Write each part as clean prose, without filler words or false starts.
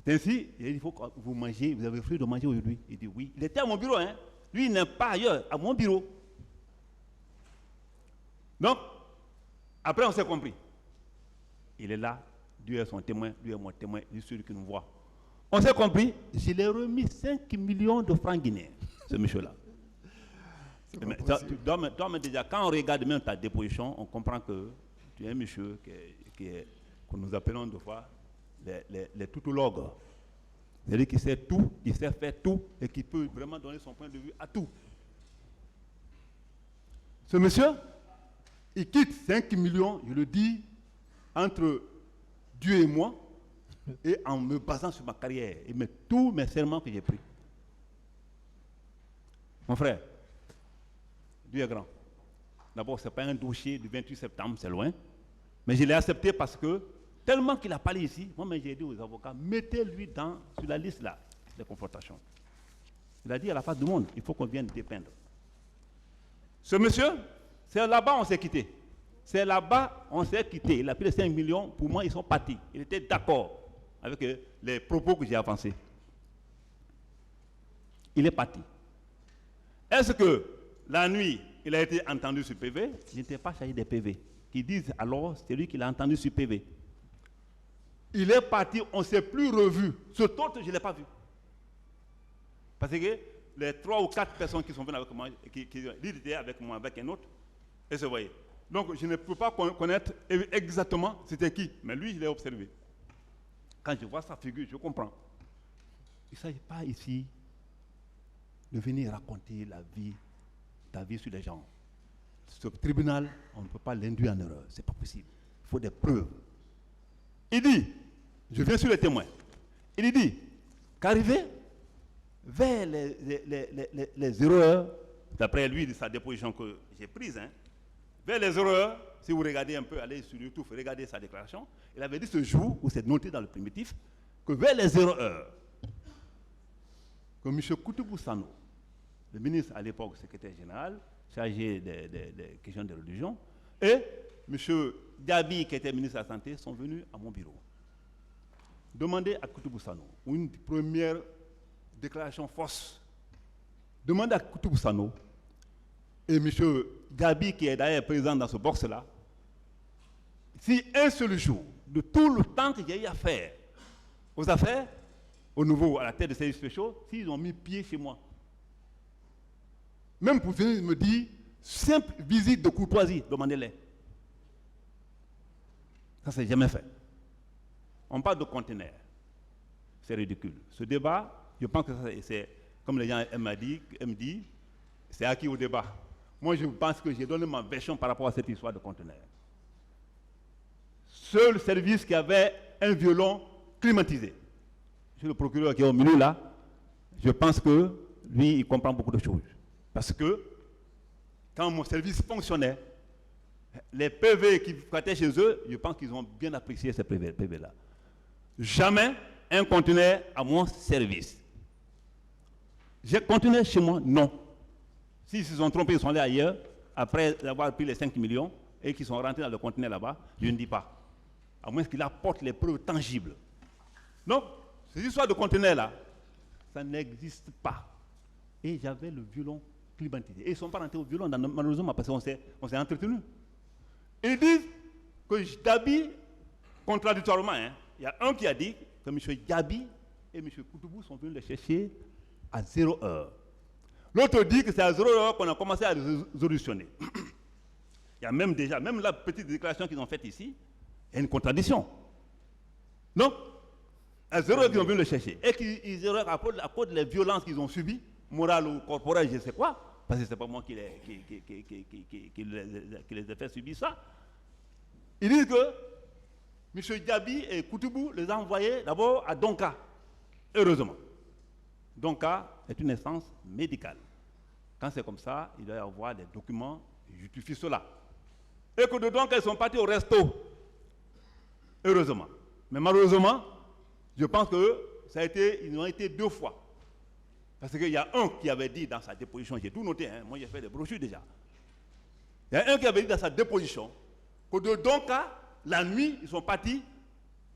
C'est ainsi, il faut que vous mangez, vous avez fait de manger aujourd'hui. Il dit oui. Il était à mon bureau, hein. Lui, il n'est pas ailleurs, à mon bureau. Donc, après, on s'est compris. Il est là, Dieu est son témoin, lui est mon témoin, lui est celui qui nous voit. On s'est compris, je lui ai remis 5 millions de francs guinéens, ce monsieur-là. Donc, déjà, quand on regarde même ta déposition, on comprend que tu es un monsieur que nous appelons de fois les toutologues. C'est-à-dire qui sait tout, qui sait faire tout et qui peut vraiment donner son point de vue à tout. Ce monsieur, il quitte 5 millions, je le dis, entre Dieu et moi, et en me basant sur ma carrière, et tous mes serments que j'ai pris. Mon frère, Dieu est grand. D'abord, ce n'est pas un dossier du 28 septembre, c'est loin. Mais je l'ai accepté parce que, tellement qu'il a parlé ici, moi j'ai dit aux avocats, mettez-lui sur la liste là, de confrontation. Il a dit à la face du monde, il faut qu'on vienne dépeindre. Ce monsieur, c'est là-bas on s'est quitté. C'est là-bas on s'est quitté. Il a pris les 5 millions, pour moi ils sont partis. Il était d'accord avec les propos que j'ai avancés. Il est parti. Est-ce que la nuit, il a été entendu sur PV? Il n'était pas chargé des PV. Qui disent alors, c'est lui qui l'a entendu sur PV. Il est parti, on ne s'est plus revu. Ce autre, je ne l'ai pas vu. Parce que les 3 ou 4 personnes qui sont venues avec moi, qui étaient avec moi, avec un autre, et se voyaient. Donc, je ne peux pas connaître exactement c'était qui, mais lui, je l'ai observé. Quand je vois sa figure, je comprends. Il ne s'agit pas ici de venir raconter ta vie sur les gens. Ce tribunal, on ne peut pas l'induire en erreur. Ce n'est pas possible. Il faut des preuves. Il dit, je viens sur les témoins. Il dit qu'arrivé vers les erreurs, d'après lui, de sa déposition que j'ai prise, hein, vers les erreurs, si vous regardez un peu, allez sur YouTube, regardez sa déclaration, il avait dit ce jour, où c'est noté dans le primitif, que vers les erreurs, que M. Koutoubou Sano, le ministre à l'époque, secrétaire général, chargé des questions de religion, et M. Diaby, qui était ministre de la Santé, sont venus à mon bureau. Demandez à Koutoubou Sano une première déclaration fausse. Demandez à Koutoubou Sano et M. Diaby, qui est d'ailleurs présent dans ce box-là, si un seul jour, de tout le temps que j'ai eu à faire aux affaires, au nouveau, à la tête de services spéciaux, s'ils ont mis pied chez moi. Même pour venir me dire, simple visite de courtoisie, demandez-les. Ça, c'est jamais fait. On parle de conteneurs. C'est ridicule. Ce débat, je pense que c'est, comme les gens me disent, c'est acquis au débat. Moi, je pense que j'ai donné ma version par rapport à cette histoire de conteneurs. Seul service qui avait un violon climatisé. C'est le procureur qui est au milieu là. Je pense que lui, il comprend beaucoup de choses. Parce que quand mon service fonctionnait, les PV qui étaient chez eux, je pense qu'ils ont bien apprécié ces PV-là. Jamais un conteneur à mon service. J'ai conteneur chez moi, non. S'ils se sont trompés, ils sont allés ailleurs, après avoir pris les 5 millions, et qu'ils sont rentrés dans le conteneur là-bas, je ne dis pas. À moins qu'il apporte les preuves tangibles. Donc, ces histoires de conteneurs là, ça n'existe pas. Et j'avais le violon climatisé. Et ils ne sont pas rentrés au violon, malheureusement, parce qu'on s'est entretenu. Ils disent que Diaby, contradictoirement, hein, il y a un qui a dit que M. Diaby et M. Koutoubou sont venus les chercher à 0 heure. L'autre dit que c'est à 0 heure qu'on a commencé à résolutionner. Il y a même déjà, même la petite déclaration qu'ils ont faite ici, il y a une contradiction. Donc, à 0 heure qu'ils ont venu le chercher. Et qu'ils auraient, à cause des violences qu'ils ont subies, morales ou corporelles, je ne sais quoi, parce que ce n'est pas moi qui les ai fait subir ça. Ils disent que M. Diaby et Koutoubou les ont envoyés d'abord à Donka. Heureusement. Donka est une instance médicale. Quand c'est comme ça, il doit y avoir des documents qui justifient cela. Et que de Donka, ils sont partis au resto. Heureusement. Mais malheureusement, je pense qu'ils ont été 2 fois. Parce qu'il y a un qui avait dit dans sa déposition, j'ai tout noté, hein, moi j'ai fait des brochures déjà. Il y a un qui avait dit dans sa déposition que de Donka, la nuit, ils sont partis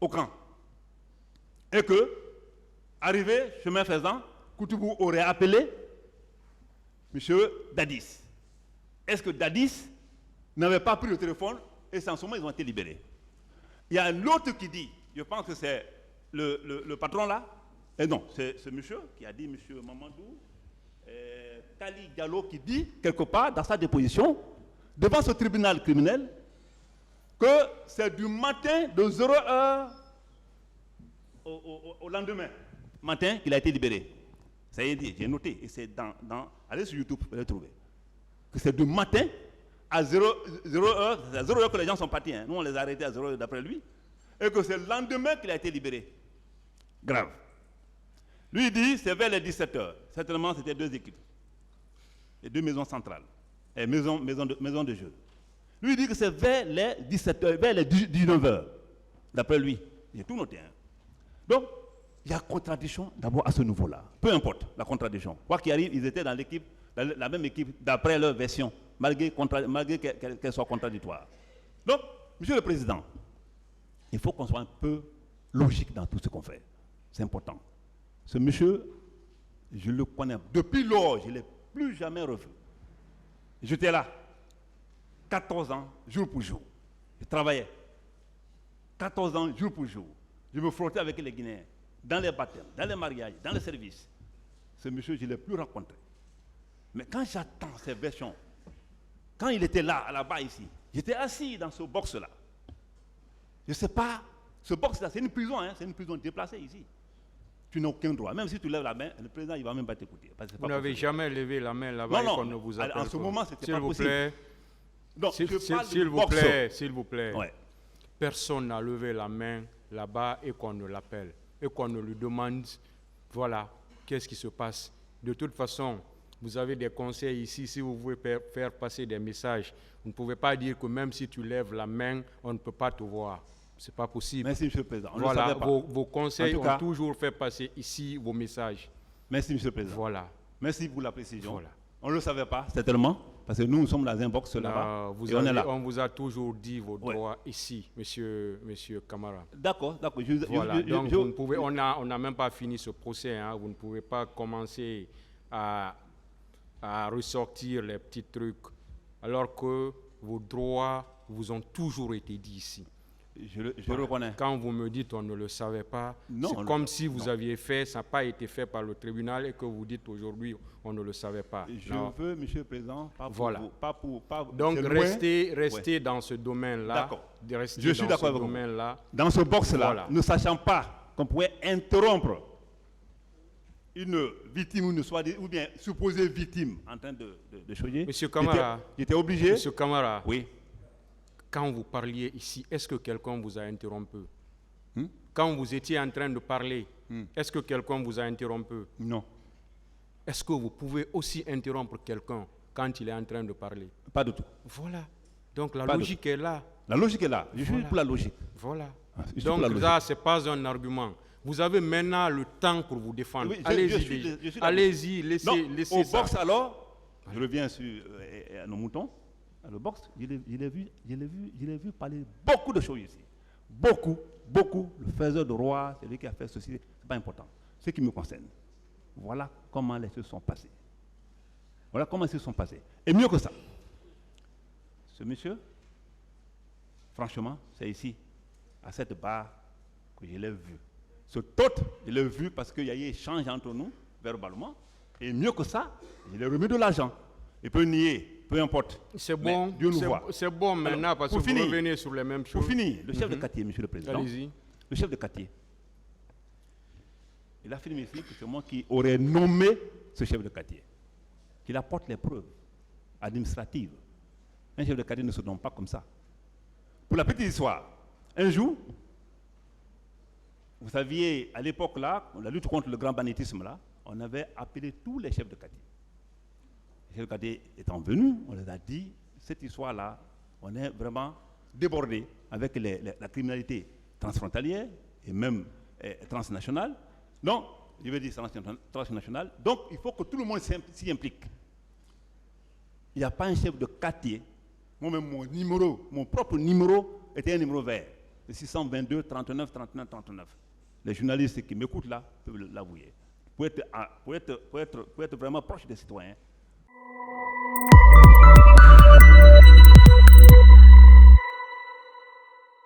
au camp. Et que Arrivé, chemin faisant, Koutoubou aurait appelé M. Dadis. Est-ce que Dadis n'avait pas pris le téléphone et sans ce moment, ils ont été libérés? Il y a l'autre qui dit, je pense que c'est le patron là, et non, c'est ce monsieur qui a dit, M. Mamadou, Kali Diallo, qui dit, quelque part, dans sa déposition, devant ce tribunal criminel, que c'est du matin de 0h au lendemain matin qu'il a été libéré. Ça y est dit, j'ai noté, et c'est allez sur YouTube, vous allez trouver. Que c'est du matin à 0h, c'est à 0h que les gens sont partis. Hein. Nous, on les a arrêtés à 0h d'après lui. Et que c'est le lendemain qu'il a été libéré. Grave. Lui, il dit, c'est vers les 17h. Certainement, c'était 2 équipes. Et 2 maisons centrales. Et maison de jeu. Lui, il dit que c'est vers les 17h, vers les 19h. D'après lui. J'ai tout noté. Hein. Donc, il y a contradiction d'abord à ce niveau-là. Peu importe la contradiction. Quoi qu'il arrive, ils étaient dans l'équipe, la même équipe, d'après leur version, malgré qu'elle soit contradictoire. Donc, Monsieur le Président, il faut qu'on soit un peu logique dans tout ce qu'on fait. C'est important. Ce monsieur, je le connais. Depuis lors, je ne l'ai plus jamais revu. J'étais là, 14 ans, jour pour jour. Je travaillais. 14 ans, jour pour jour. Je me frottais avec les Guinéens, dans les baptêmes, dans les mariages, dans les services. Ce monsieur, je ne l'ai plus rencontré. Mais quand j'attends ces versions, quand il était là-bas ici, j'étais assis dans ce box-là. Je ne sais pas, ce box-là, c'est une prison, hein, c'est une prison déplacée ici. Tu n'as aucun droit. Même si tu lèves la main, le président, il ne va même pas t'écouter. Vous n'avez jamais levé la main là-bas et qu'on ne vous appelle pas. En ce moment, c'était pas possible. S'il vous plaît. Ouais. Personne n'a levé la main là-bas et qu'on ne l'appelle. Et qu'on ne lui demande, voilà, qu'est-ce qui se passe. De toute façon, vous avez des conseils ici, si vous voulez faire passer des messages. Vous ne pouvez pas dire que même si tu lèves la main, on ne peut pas te voir. Ce n'est pas possible. Merci, Monsieur le Président. On voilà, le savait pas. Vos conseils ont toujours fait passer ici vos messages. Merci, Monsieur le Président. Voilà. Merci pour la précision. Voilà. On ne le savait pas, certainement, parce que nous sommes dans un box là-bas. On vous a toujours dit vos droits ici, Monsieur Camara. D'accord. Voilà. Donc, vous ne pouvez, on n'a même pas fini ce procès. Hein. Vous ne pouvez pas commencer à ressortir les petits trucs, alors que vos droits vous ont toujours été dits ici. Je reconnais. Quand vous me dites on ne le savait pas, c'est comme si vous aviez fait, ça n'a pas été fait par le tribunal et que vous dites aujourd'hui on ne le savait pas. Je veux, Monsieur le Président, pas pour voilà. vous, pas pour... Donc restez dans ce domaine-là. D'accord. Je suis d'accord avec vous. Dans ce box-là, voilà. Ne sachant pas qu'on pouvait interrompre une victime ou bien supposée victime en train de choyer. Monsieur Camara. J'étais obligé. Monsieur Camara. Oui. Quand vous parliez ici, est-ce que quelqu'un vous a interrompu? Quand vous étiez en train de parler, est-ce que quelqu'un vous a interrompu? Non. Est-ce que vous pouvez aussi interrompre quelqu'un quand il est en train de parler? Pas du tout. Voilà. Donc la logique est là. La logique est là. Je suis pour la logique. Voilà. Donc là, ce n'est pas un argument. Vous avez maintenant le temps pour vous défendre. Oui, allez-y, laissez au ça. Box alors, je reviens sur nos moutons. Le box, je l'ai vu parler beaucoup de choses ici. Beaucoup. Le faiseur de roi, celui qui a fait ceci, c'est pas important. Ce qui me concerne. Voilà comment les choses sont passées. Et mieux que ça, ce monsieur, franchement, c'est ici, à cette barre, que je l'ai vu. Ce autre, je l'ai vu parce qu'il y a eu échange entre nous, verbalement. Et mieux que ça, je lui ai remis de l'argent. Il peut nier. Peu importe. C'est bon, c'est bon maintenant parce que vous revenez sur les mêmes choses. Pour finir, le chef de quartier, Monsieur le Président. Allez-y. Le chef de quartier. Il a affirmé ici que c'est moi qui aurais nommé ce chef de quartier. Qu'il apporte les preuves administratives. Un chef de quartier ne se nomme pas comme ça. Pour la petite histoire, un jour, vous saviez, à l'époque là, la lutte contre le grand banditisme là, on avait appelé tous les chefs de quartier. Les chefs de quartier étant venus, on les a dit, cette histoire-là, on est vraiment débordé avec la criminalité transfrontalière et même transnationale. Donc, je veux dire transnationale. Donc, il faut que tout le monde s'y implique. Il n'y a pas un chef de quartier. Moi-même, mon propre numéro était un numéro vert. Le 622 39 39 39. Les journalistes qui m'écoutent là peuvent l'avouer. Pour être vraiment proche des citoyens,